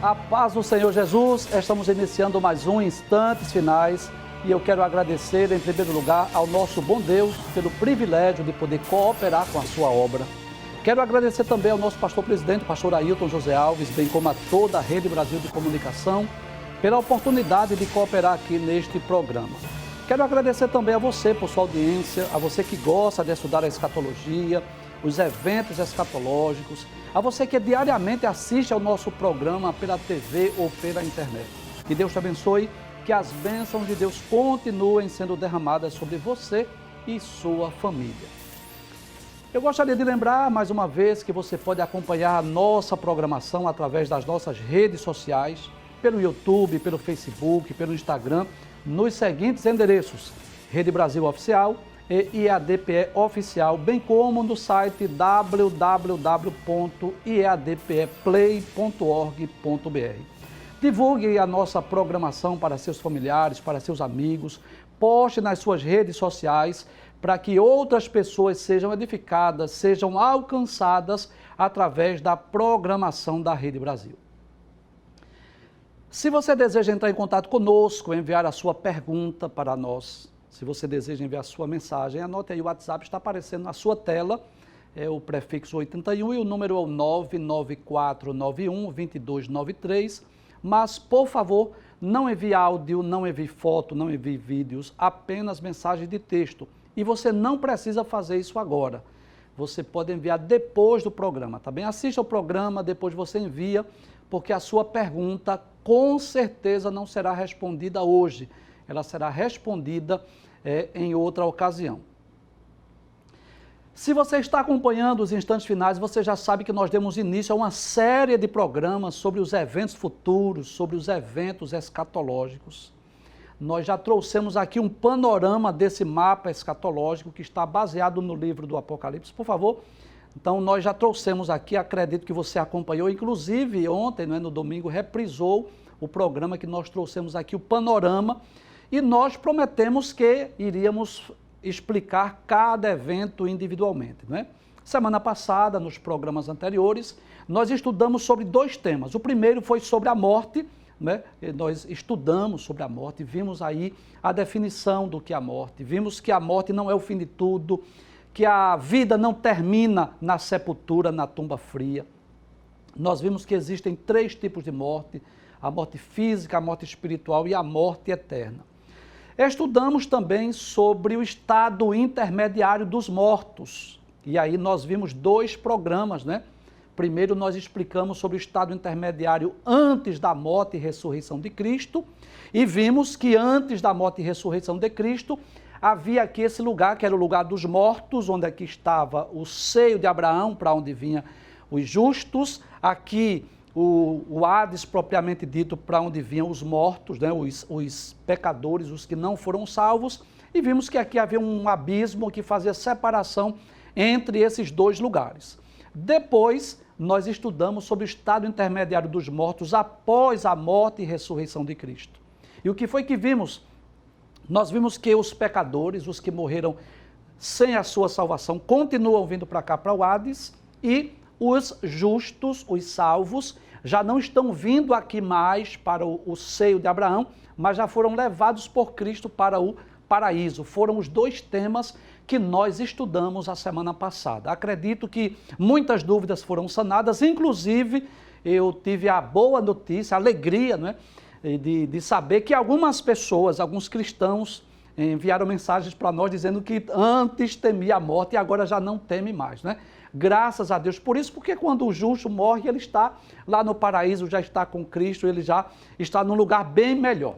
A paz do Senhor Jesus, estamos iniciando mais um Instantes Finais e eu quero agradecer em primeiro lugar ao nosso bom Deus pelo privilégio de poder cooperar com a sua obra. Quero agradecer também ao nosso pastor presidente, pastor Ailton José Alves, bem como a toda a Rede Brasil de Comunicação, pela oportunidade de cooperar aqui neste programa. Quero agradecer também a você por sua audiência, a você que gosta de estudar a escatologia, os eventos escatológicos, a você que diariamente assiste ao nosso programa pela TV ou pela internet. Que Deus te abençoe, que as bênçãos de Deus continuem sendo derramadas sobre você e sua família. Eu gostaria de lembrar mais uma vez que você pode acompanhar a nossa programação através das nossas redes sociais, pelo YouTube, pelo Facebook, pelo Instagram, nos seguintes endereços: Rede Brasil Oficial e IADPE Oficial, bem como no site www.iadpeplay.org.br. Divulgue a nossa programação para seus familiares, para seus amigos, poste nas suas redes sociais para que outras pessoas sejam edificadas, sejam alcançadas através da programação da Rede Brasil. Se você deseja entrar em contato conosco, enviar a sua pergunta para nós, se você deseja enviar a sua mensagem, anote aí o WhatsApp, está aparecendo na sua tela, é o prefixo 81 e o número é o 99491-2293, mas, por favor, não envie áudio, não envie foto, não envie vídeos, apenas mensagens de texto. E você não precisa fazer isso agora, você pode enviar depois do programa, tá bem? Assista o programa, depois você envia, porque a sua pergunta com certeza não será respondida hoje, ela será respondida em outra ocasião. Se você está acompanhando os Instantes Finais, você já sabe que nós demos início a uma série de programas sobre os eventos futuros, sobre os eventos escatológicos. Nós já trouxemos aqui um panorama desse mapa escatológico que está baseado no livro do Apocalipse, por favor. Então, nós já trouxemos aqui, acredito que você acompanhou, inclusive ontem, no domingo, reprisou o programa que nós trouxemos aqui, o panorama, e nós prometemos que iríamos explicar cada evento individualmente, né? Semana passada, nos programas anteriores, nós estudamos sobre dois temas. O primeiro foi sobre a morte, né? Nós estudamos sobre a morte, vimos aí a definição do que é a morte, vimos que a morte não é o fim de tudo, que a vida não termina na sepultura, na tumba fria. Nós vimos que existem três tipos de morte: a morte física, a morte espiritual e a morte eterna. Estudamos também sobre o estado intermediário dos mortos. E aí nós vimos dois programas, né? Primeiro nós explicamos sobre o estado intermediário antes da morte e ressurreição de Cristo. E vimos que antes da morte e ressurreição de Cristo, havia aqui esse lugar, que era o lugar dos mortos, onde aqui estava o seio de Abraão, para onde vinham os justos. Aqui o Hades, propriamente dito, para onde vinham os mortos, né? Os pecadores, os que não foram salvos. E vimos que aqui havia um abismo que fazia separação entre esses dois lugares. Depois, nós estudamos sobre o estado intermediário dos mortos após a morte e ressurreição de Cristo. E o que foi que vimos? Nós vimos que os pecadores, os que morreram sem a sua salvação, continuam vindo para cá, para o Hades, e os justos, os salvos, já não estão vindo aqui mais para o seio de Abraão, mas já foram levados por Cristo para o paraíso. Foram os dois temas que nós estudamos a semana passada. Acredito que muitas dúvidas foram sanadas, inclusive eu tive a boa notícia, a alegria, né, de saber que algumas pessoas, alguns cristãos, enviaram mensagens para nós dizendo que antes temia a morte e agora já não teme mais, né? Graças a Deus por isso, porque quando o justo morre, ele está lá no paraíso, já está com Cristo, ele já está num lugar bem melhor.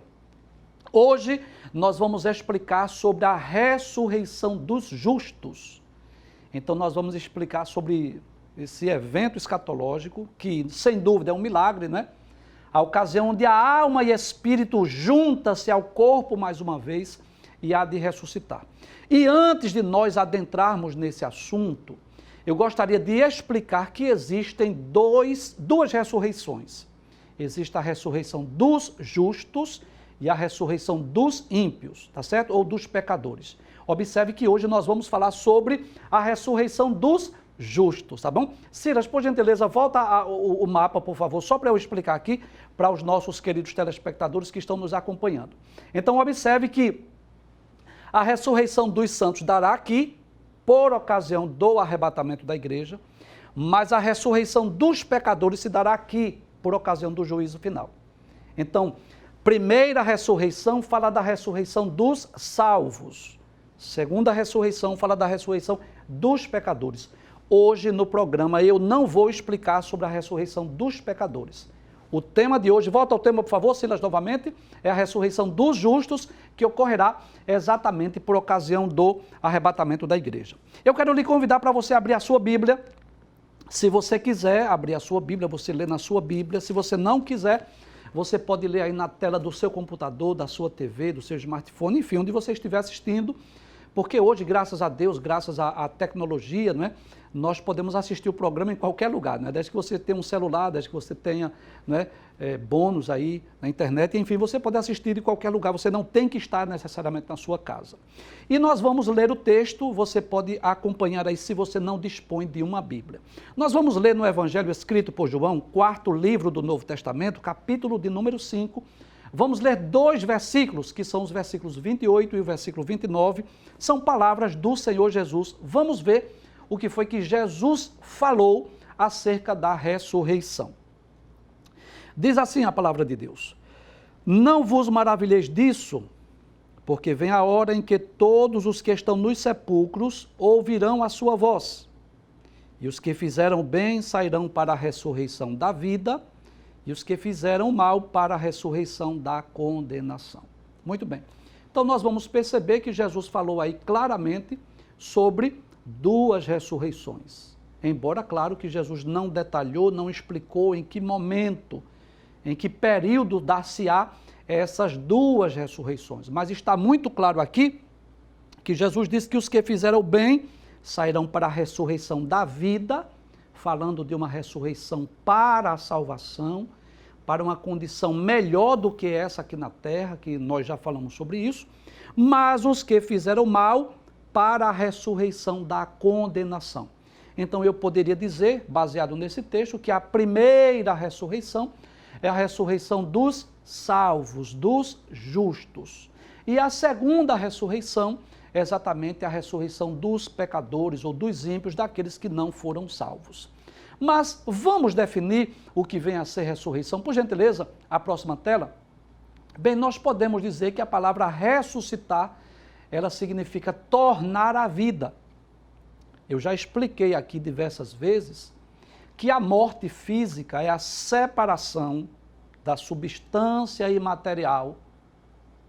Hoje nós vamos explicar sobre a ressurreição dos justos. Então nós vamos explicar sobre esse evento escatológico, que sem dúvida é um milagre, né? A ocasião onde a alma e espírito juntam-se ao corpo mais uma vez e há de ressuscitar. E antes de nós adentrarmos nesse assunto, eu gostaria de explicar que existem duas ressurreições. Existe a ressurreição dos justos e a ressurreição dos ímpios, tá certo? Ou dos pecadores. Observe que hoje nós vamos falar sobre a ressurreição dos justos, tá bom? Silas, por gentileza, volta o mapa, por favor, só para eu explicar aqui para os nossos queridos telespectadores que estão nos acompanhando. Então, observe que a ressurreição dos santos dará aqui, por ocasião do arrebatamento da igreja, mas a ressurreição dos pecadores se dará aqui, por ocasião do juízo final. Então, primeira ressurreição fala da ressurreição dos salvos. Segunda ressurreição fala da ressurreição dos pecadores. Hoje no programa eu não vou explicar sobre a ressurreição dos pecadores. O tema de hoje, volta ao tema por favor, Silas, novamente, é a ressurreição dos justos, que ocorrerá exatamente por ocasião do arrebatamento da igreja. Eu quero lhe convidar para você abrir a sua Bíblia. Se você quiser abrir a sua Bíblia, você lê na sua Bíblia. Se você não quiser, você pode ler aí na tela do seu computador, da sua TV, do seu smartphone, enfim, onde você estiver assistindo. Porque hoje, graças a Deus, graças à tecnologia, não é? Nós podemos assistir o programa em qualquer lugar, né? Desde que você tenha um celular, desde que você tenha, né, bônus aí na internet, enfim, você pode assistir em qualquer lugar, você não tem que estar necessariamente na sua casa. E nós vamos ler o texto, você pode acompanhar aí se você não dispõe de uma Bíblia. Nós vamos ler no Evangelho escrito por João, 4º livro do Novo Testamento, capítulo de número 5, vamos ler 2 versículos, que são os versículos 28 e o versículo 29, são palavras do Senhor Jesus. Vamos ver o que foi que Jesus falou acerca da ressurreição. Diz assim a palavra de Deus: não vos maravilheis disso, porque vem a hora em que todos os que estão nos sepulcros ouvirão a sua voz, e os que fizeram bem sairão para a ressurreição da vida, e os que fizeram mal para a ressurreição da condenação. Muito bem. Então nós vamos perceber que Jesus falou aí claramente sobre 2 ressurreições. Embora, claro, que Jesus não detalhou, não explicou em que momento, em que período dar-se-á essas 2 ressurreições. Mas está muito claro aqui que Jesus disse que os que fizeram bem sairão para a ressurreição da vida, falando de uma ressurreição para a salvação, para uma condição melhor do que essa aqui na terra, que nós já falamos sobre isso, mas os que fizeram mal para a ressurreição da condenação. Então eu poderia dizer, baseado nesse texto, que a primeira ressurreição é a ressurreição dos salvos, dos justos. E a segunda ressurreição é exatamente a ressurreição dos pecadores ou dos ímpios, daqueles que não foram salvos. Mas vamos definir o que vem a ser ressurreição. Por gentileza, a próxima tela. Bem, nós podemos dizer que a palavra ressuscitar, ela significa tornar à vida. Eu já expliquei aqui diversas vezes que a morte física é a separação da substância imaterial,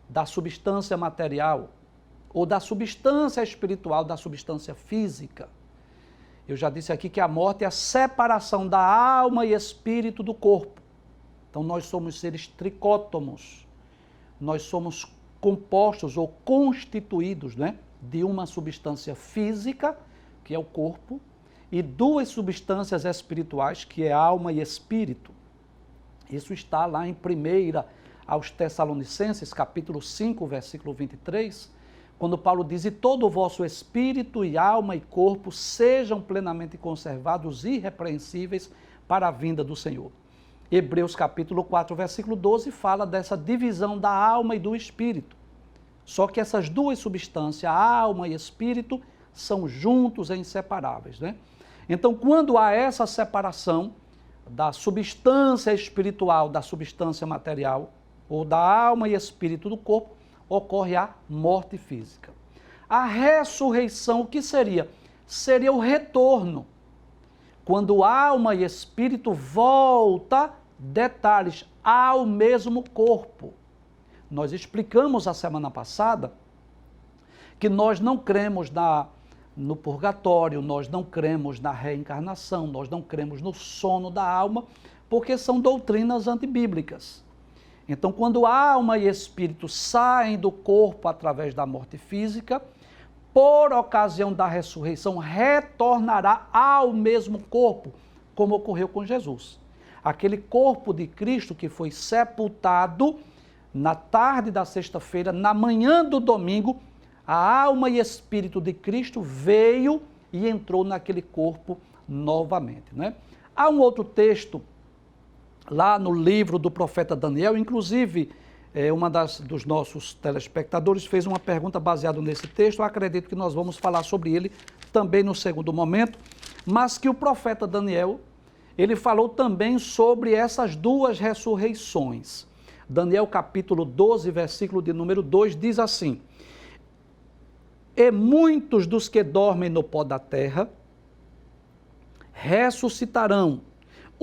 da substância material, ou da substância espiritual da substância física. Eu já disse aqui que a morte é a separação da alma e espírito do corpo. Então nós somos seres tricótomos, nós somos compostos ou constituídos, né, de uma substância física, que é o corpo, e 2 substâncias espirituais, que é alma e espírito. Isso está lá em 1 aos Tessalonicenses, capítulo 5, versículo 23, quando Paulo diz: e todo o vosso espírito e alma e corpo sejam plenamente conservados irrepreensíveis para a vinda do Senhor. Hebreus capítulo 4, versículo 12, fala dessa divisão da alma e do espírito. Só que essas 2 substâncias, alma e espírito, são juntos e inseparáveis, né? Então, quando há essa separação da substância espiritual da substância material, ou da alma e espírito do corpo, ocorre a morte física. A ressurreição, o que seria? Seria o retorno. Quando alma e espírito volta, detalhes, ao mesmo corpo. Nós explicamos a semana passada que nós não cremos no purgatório, nós não cremos na reencarnação, nós não cremos no sono da alma, porque são doutrinas antibíblicas. Então, quando alma e espírito saem do corpo através da morte física, por ocasião da ressurreição, retornará ao mesmo corpo, como ocorreu com Jesus. Aquele corpo de Cristo que foi sepultado na tarde da sexta-feira, na manhã do domingo, a alma e espírito de Cristo veio e entrou naquele corpo novamente, né? Há um outro texto lá no livro do profeta Daniel, inclusive uma dos nossos telespectadores fez uma pergunta baseada nesse texto, eu acredito que nós vamos falar sobre ele também no segundo momento, mas que o profeta Daniel, ele falou também sobre essas duas ressurreições. Daniel capítulo 12, versículo de número 2, diz assim: e muitos dos que dormem no pó da terra ressuscitarão,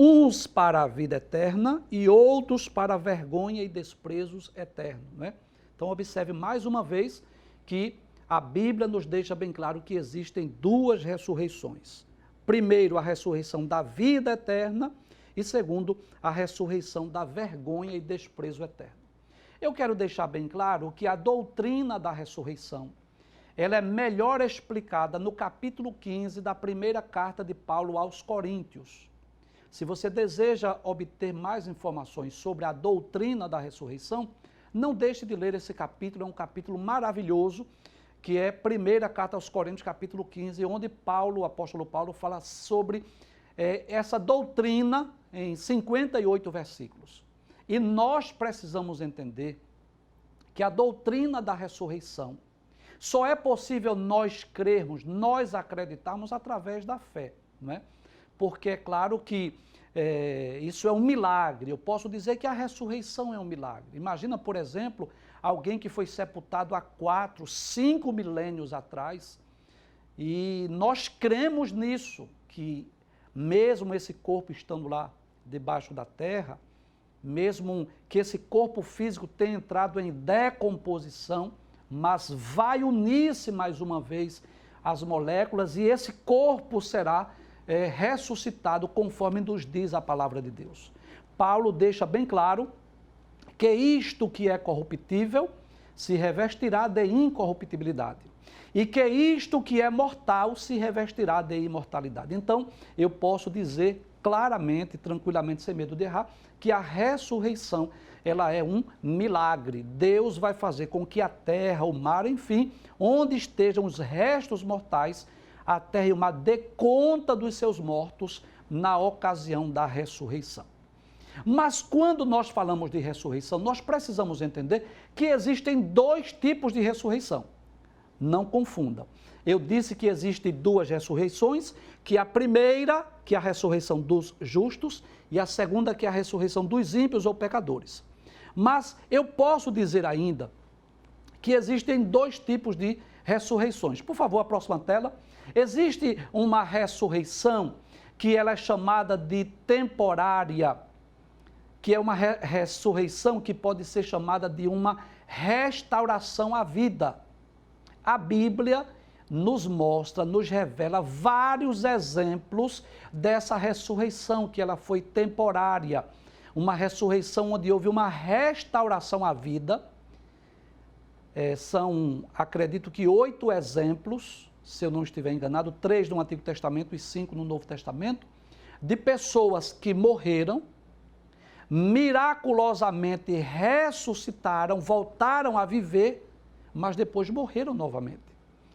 uns para a vida eterna e outros para a vergonha e desprezos eternos, né? Então observe mais uma vez que a Bíblia nos deixa bem claro que existem duas ressurreições. Primeiro, a ressurreição da vida eterna e segundo, a ressurreição da vergonha e desprezo eterno. Eu quero deixar bem claro que a doutrina da ressurreição, ela é melhor explicada no capítulo 15 da primeira carta de Paulo aos Coríntios. Se você deseja obter mais informações sobre a doutrina da ressurreição, não deixe de ler esse capítulo, é um capítulo maravilhoso, que é a primeira carta aos Coríntios, capítulo 15, onde Paulo, o apóstolo Paulo, fala sobre essa doutrina em 58 versículos. E nós precisamos entender que a doutrina da ressurreição só é possível nós crermos, nós acreditarmos através da fé, não é? Porque é claro que isso é um milagre. Eu posso dizer que a ressurreição é um milagre. Imagina, por exemplo, alguém que foi sepultado há 4, 5 milênios atrás, e nós cremos nisso, que mesmo esse corpo estando lá debaixo da terra, mesmo que esse corpo físico tenha entrado em decomposição, mas vai unir-se mais uma vez as moléculas e esse corpo será ressuscitado conforme nos diz a palavra de Deus. Paulo deixa bem claro que isto que é corruptível se revestirá de incorruptibilidade e que isto que é mortal se revestirá de imortalidade. Então, eu posso dizer claramente, tranquilamente, sem medo de errar, que a ressurreição, ela é um milagre. Deus vai fazer com que a terra, o mar, enfim, onde estejam os restos mortais, a terra e o mar dê conta dos seus mortos na ocasião da ressurreição. Mas quando nós falamos de ressurreição, nós precisamos entender que existem dois tipos de ressurreição. Não confundam. Eu disse que existem duas ressurreições, que a primeira, que é a ressurreição dos justos, e a segunda, que é a ressurreição dos ímpios ou pecadores. Mas eu posso dizer ainda que existem dois tipos de ressurreições. Por favor, a próxima tela. Existe uma ressurreição que ela é chamada de temporária, que é uma ressurreição que pode ser chamada de uma restauração à vida. A Bíblia nos mostra, nos revela vários exemplos dessa ressurreição, que ela foi temporária. Uma ressurreição onde houve uma restauração à vida. São, acredito que 8 exemplos, se eu não estiver enganado, 3 no Antigo Testamento e 5 no Novo Testamento, de pessoas que morreram, miraculosamente ressuscitaram, voltaram a viver, mas depois morreram novamente.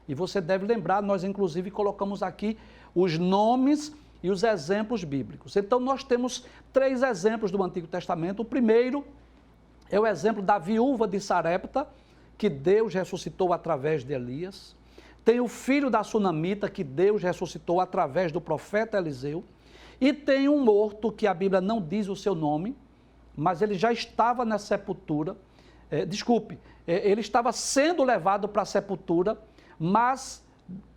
E você deve lembrar, nós inclusive colocamos aqui os nomes e os exemplos bíblicos. Então nós temos 3 exemplos do Antigo Testamento. O primeiro é o exemplo da viúva de Sarepta, que Deus ressuscitou através de Elias. Tem o filho da sunamita, que Deus ressuscitou através do profeta Eliseu. E tem um morto, que a Bíblia não diz o seu nome, mas ele já estava na sepultura. Ele estava sendo levado para a sepultura, mas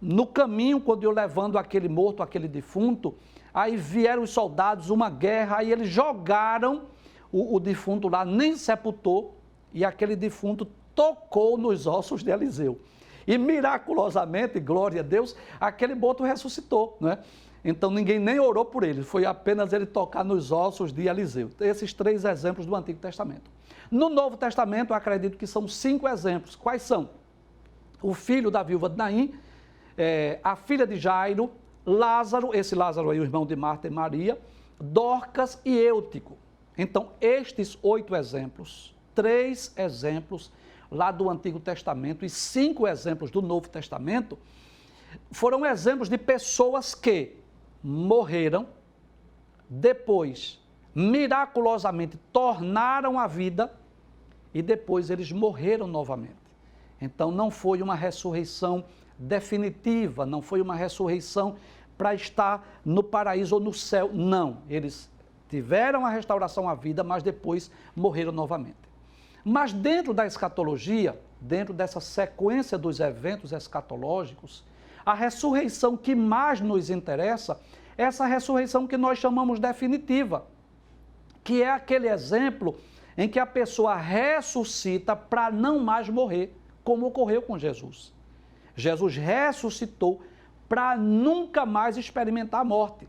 no caminho, quando eu levando aquele morto, aquele defunto, aí vieram os soldados, uma guerra, aí eles jogaram o defunto lá, nem sepultou, e aquele defunto tocou nos ossos de Eliseu. E miraculosamente, glória a Deus, aquele morto ressuscitou, né? Então ninguém nem orou por ele, foi apenas ele tocar nos ossos de Eliseu. Esses 3 exemplos do Antigo Testamento. No Novo Testamento, eu acredito que são 5 exemplos. Quais são? O filho da viúva de Naim, a filha de Jairo, Lázaro, esse Lázaro aí, o irmão de Marta e Maria, Dorcas e Eutico. Então, estes 8 exemplos, 3 exemplos lá do Antigo Testamento e 5 exemplos do Novo Testamento, foram exemplos de pessoas que morreram, depois, miraculosamente, tornaram a vida e depois eles morreram novamente. Então, não foi uma ressurreição definitiva, não foi uma ressurreição para estar no paraíso ou no céu. Não, eles tiveram a restauração à vida, mas depois morreram novamente. Mas dentro da escatologia, dentro dessa sequência dos eventos escatológicos, a ressurreição que mais nos interessa é essa ressurreição que nós chamamos definitiva, que é aquele exemplo em que a pessoa ressuscita para não mais morrer, como ocorreu com Jesus. Jesus ressuscitou para nunca mais experimentar a morte.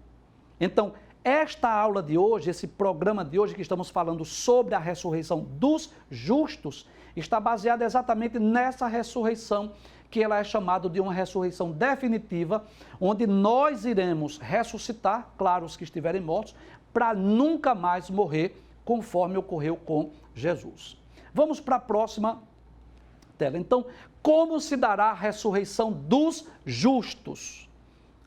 Então, esta aula de hoje, esse programa de hoje que estamos falando sobre a ressurreição dos justos, está baseado exatamente nessa ressurreição, que ela é chamada de uma ressurreição definitiva, onde nós iremos ressuscitar, claro, os que estiverem mortos, para nunca mais morrer, conforme ocorreu com Jesus. Vamos para a próxima tela. Então, como se dará a ressurreição dos justos?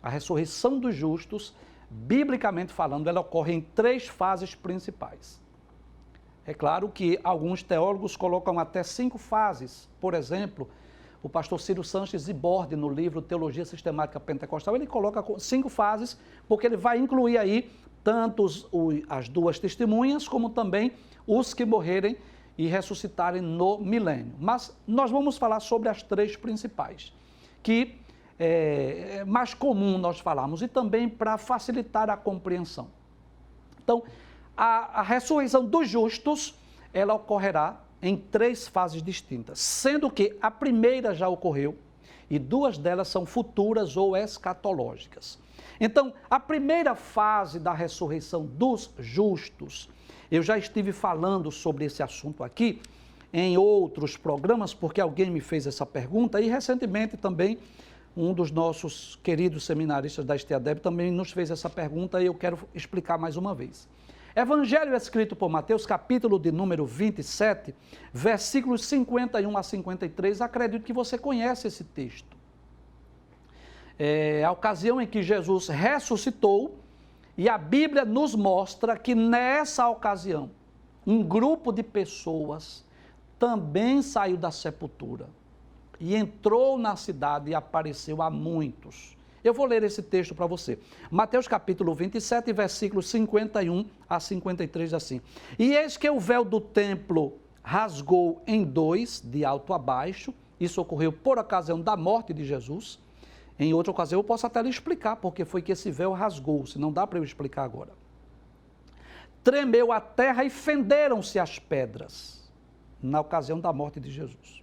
A ressurreição dos justos, biblicamente falando, ela ocorre em 3 fases principais. É claro que alguns teólogos colocam até 5 fases. Por exemplo, o pastor Ciro Sanches Iborde, no livro Teologia Sistemática Pentecostal, ele coloca 5 fases, porque ele vai incluir aí tanto as 2 testemunhas, como também os que morrerem e ressuscitarem no milênio. Mas nós vamos falar sobre as 3 principais, que é mais comum nós falarmos, e também para facilitar a compreensão. Então, a ressurreição dos justos, ela ocorrerá em 3 fases distintas, sendo que a primeira já ocorreu e 2 delas são futuras ou escatológicas. Então, a primeira fase da ressurreição dos justos, eu já estive falando sobre esse assunto aqui em outros programas, porque alguém me fez essa pergunta, e recentemente também um dos nossos queridos seminaristas da STADEB também nos fez essa pergunta e eu quero explicar mais uma vez. Evangelho escrito por Mateus, capítulo de número 27, versículos 51 a 53, acredito que você conhece esse texto. É a ocasião em que Jesus ressuscitou e a Bíblia nos mostra que nessa ocasião, um grupo de pessoas também saiu da sepultura e entrou na cidade e apareceu a muitos. Eu vou ler esse texto para você. Mateus capítulo 27, versículos 51 a 53, assim. E eis que o véu do templo rasgou em 2, de alto a baixo. Isso ocorreu por ocasião da morte de Jesus. Em outra ocasião eu posso até lhe explicar porque foi que esse véu rasgou, se não dá para eu explicar agora. Tremeu a terra e fenderam-se as pedras, na ocasião da morte de Jesus.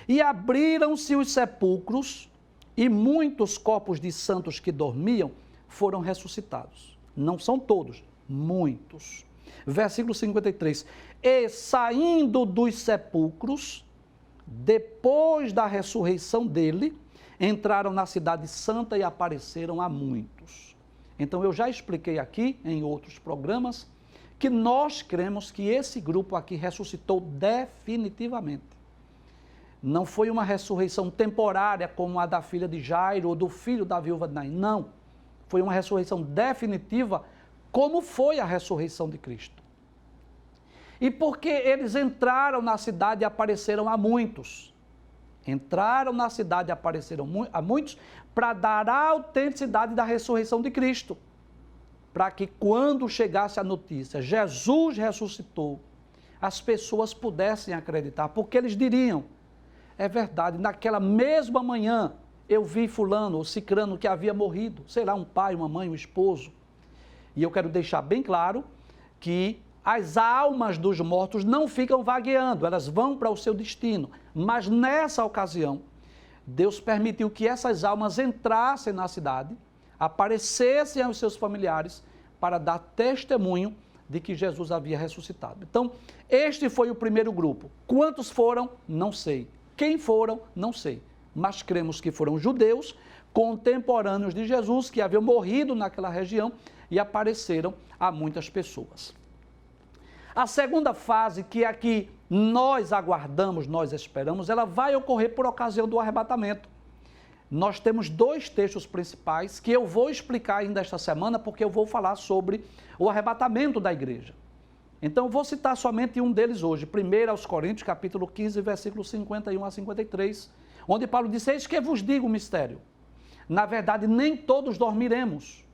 E abriram-se os sepulcros, e muitos corpos de santos que dormiam foram ressuscitados. Não são todos, muitos. Versículo 53. E saindo dos sepulcros, depois da ressurreição dele, entraram na cidade santa e apareceram a muitos. Então eu já expliquei aqui em outros programas que nós cremos que esse grupo aqui ressuscitou definitivamente. Não foi uma ressurreição temporária como a da filha de Jairo ou do filho da viúva de Naim. Não. Foi uma ressurreição definitiva como foi a ressurreição de Cristo. E porque eles entraram na cidade e apareceram a muitos. Entraram na cidade e apareceram a muitos para dar a autenticidade da ressurreição de Cristo. Para que quando chegasse a notícia, Jesus ressuscitou, as pessoas pudessem acreditar. Porque eles diriam, é verdade, naquela mesma manhã eu vi fulano ou cicrano que havia morrido, sei lá, um pai, uma mãe, um esposo. E eu quero deixar bem claro que as almas dos mortos não ficam vagueando, elas vão para o seu destino. Mas nessa ocasião, Deus permitiu que essas almas entrassem na cidade, aparecessem aos seus familiares para dar testemunho de que Jesus havia ressuscitado. Então, este foi o primeiro grupo. Quantos foram? Não sei. Quem foram? Não sei. Mas cremos que foram judeus, contemporâneos de Jesus, que haviam morrido naquela região e apareceram a muitas pessoas. A segunda fase, que é a que nós aguardamos, nós esperamos, ela vai ocorrer por ocasião do arrebatamento. nós temos dois textos principais que eu vou explicar ainda esta semana, porque eu vou falar sobre o arrebatamento da igreja. Então, eu vou citar somente um deles hoje. 1 Coríntios, capítulo 15, versículos 51 a 53, onde Paulo disse: eis que vos digo o mistério. Na verdade, nem todos dormiremos.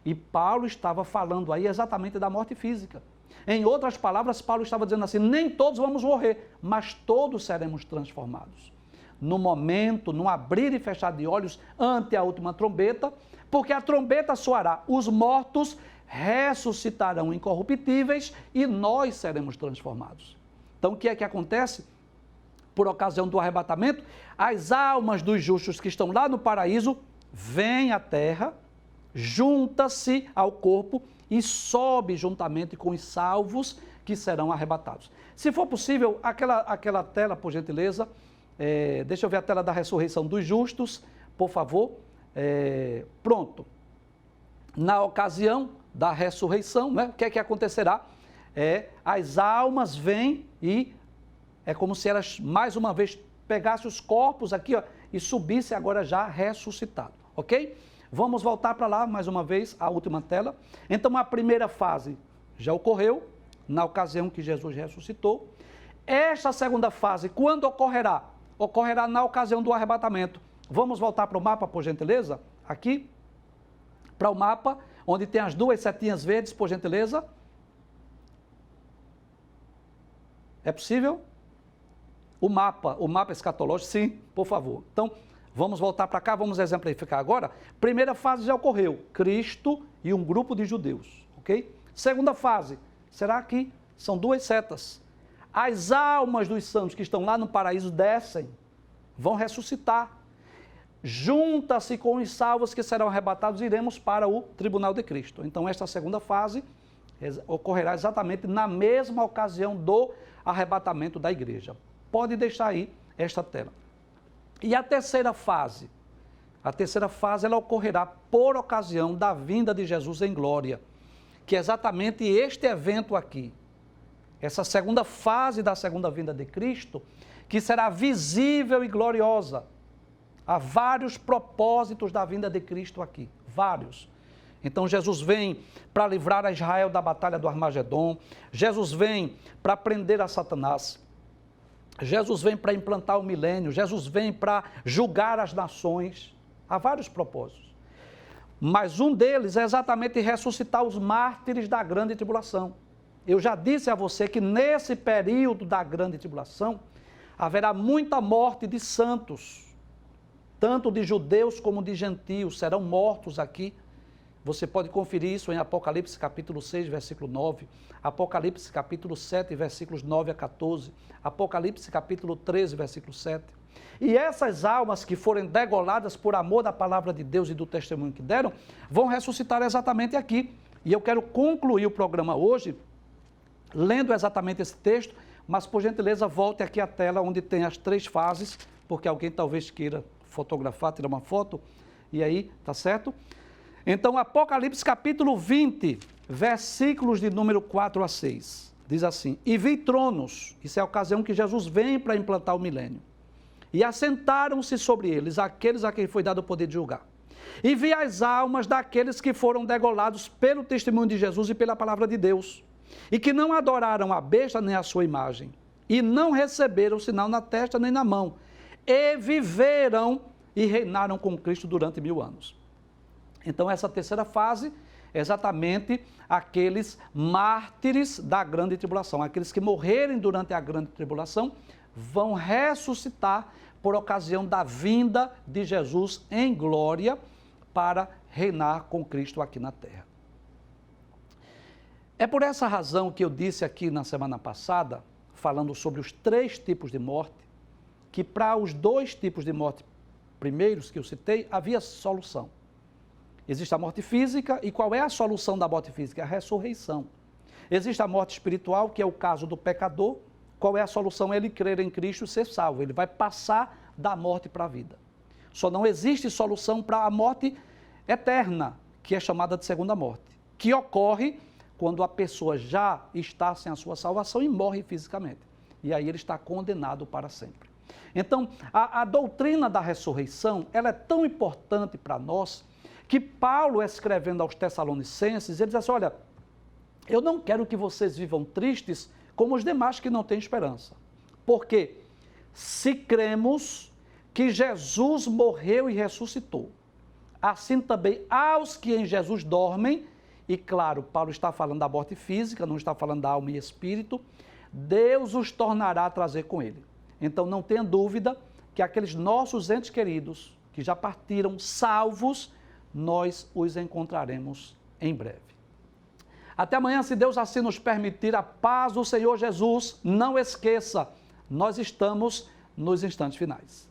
E Paulo estava falando aí exatamente da morte física. Em outras palavras, Paulo estava dizendo assim: nem todos vamos morrer, mas todos seremos transformados. No momento, no abrir e fechar de olhos, ante a última trombeta, porque a trombeta soará, os mortos ressuscitarão incorruptíveis e nós seremos transformados. Então, o que é que acontece? Por ocasião do arrebatamento, as almas dos justos que estão lá no paraíso vêm à terra, junta-se ao corpo e sobe juntamente com os salvos que serão arrebatados. Se for possível, aquela tela, por gentileza, deixa eu ver a tela da ressurreição dos justos, por favor. Pronto. Na ocasião da ressurreição, né, o que é que acontecerá? As almas vêm e é como se elas, mais uma vez, pegassem os corpos aqui, ó, e subissem agora já ressuscitado, ok? Vamos voltar para lá, mais uma vez, a última tela. Então, a primeira fase já ocorreu, na ocasião que Jesus ressuscitou. Esta segunda fase, quando ocorrerá? Ocorrerá na ocasião do arrebatamento. Vamos voltar para o mapa, por gentileza? Aqui, para o mapa, onde tem as duas setinhas verdes, por gentileza. É possível? O mapa escatológico, sim, por favor. Então, vamos voltar para cá, vamos exemplificar agora. Primeira fase já ocorreu, Cristo e um grupo de judeus, ok? Segunda fase, será que são duas setas? As almas dos santos que estão lá no paraíso descem, vão ressuscitar. Junta-se com os salvos que serão arrebatados, iremos para o tribunal de Cristo. Então, esta segunda fase ocorrerá exatamente na mesma ocasião do arrebatamento da igreja. Pode deixar aí esta tela. E a terceira fase? A terceira fase ela ocorrerá por ocasião da vinda de Jesus em glória, que é exatamente este evento aqui. Essa segunda fase da segunda vinda de Cristo, que será visível e gloriosa. Há vários propósitos da vinda de Cristo aqui, vários. Então, Jesus vem para livrar a Israel da batalha do Armagedon, Jesus vem para prender a Satanás, Jesus vem para implantar o milênio, Jesus vem para julgar as nações. Há vários propósitos. Mas um deles é exatamente ressuscitar os mártires da grande tribulação. Eu já disse a você que nesse período da grande tribulação haverá muita morte de santos, tanto de judeus como de gentios, serão mortos aqui. Você pode conferir isso em Apocalipse capítulo 6, versículo 9, Apocalipse capítulo 7, versículos 9 a 14, Apocalipse capítulo 13, versículo 7. E essas almas que forem degoladas por amor da palavra de Deus e do testemunho que deram, vão ressuscitar exatamente aqui. E eu quero concluir o programa hoje, lendo exatamente esse texto, mas por gentileza volte aqui à tela onde tem as três fases, porque alguém talvez queira fotografar, tirar uma foto, e aí, tá certo? Então, Apocalipse capítulo 20, versículos de número 4 a 6, diz assim: e vi tronos, isso é a ocasião que Jesus vem para implantar o milênio, e assentaram-se sobre eles aqueles a quem foi dado o poder de julgar. E vi as almas daqueles que foram degolados pelo testemunho de Jesus e pela palavra de Deus, e que não adoraram a besta nem a sua imagem, e não receberam sinal na testa nem na mão, e viveram e reinaram com Cristo durante 1000 anos. Então, essa terceira fase é exatamente aqueles mártires da grande tribulação, aqueles que morrerem durante a grande tribulação, vão ressuscitar por ocasião da vinda de Jesus em glória para reinar com Cristo aqui na terra. É por essa razão que eu disse aqui na semana passada, falando sobre os 3 tipos de morte, que para os 2 tipos de morte primeiros que eu citei, havia solução. Existe a morte física, e qual é a solução da morte física? A ressurreição. Existe a morte espiritual, que é o caso do pecador. Qual é a solução? Ele crer em Cristo e ser salvo. Ele vai passar da morte para a vida. Só não existe solução para a morte eterna, que é chamada de segunda morte, que ocorre quando a pessoa já está sem a sua salvação e morre fisicamente. E aí ele está condenado para sempre. Então, a doutrina da ressurreição, ela é tão importante para nós, que Paulo, escrevendo aos Tessalonicenses, ele diz assim, olha, eu não quero que vocês vivam tristes como os demais que não têm esperança. Porque se cremos que Jesus morreu e ressuscitou, assim também aos que em Jesus dormem, e claro, Paulo está falando da morte física, não está falando da alma e espírito, Deus os tornará a trazer com ele. Então não tenha dúvida que aqueles nossos entes queridos, que já partiram salvos, nós os encontraremos em breve. Até amanhã, se Deus assim nos permitir, a paz do Senhor Jesus. Não esqueça, nós estamos nos instantes finais.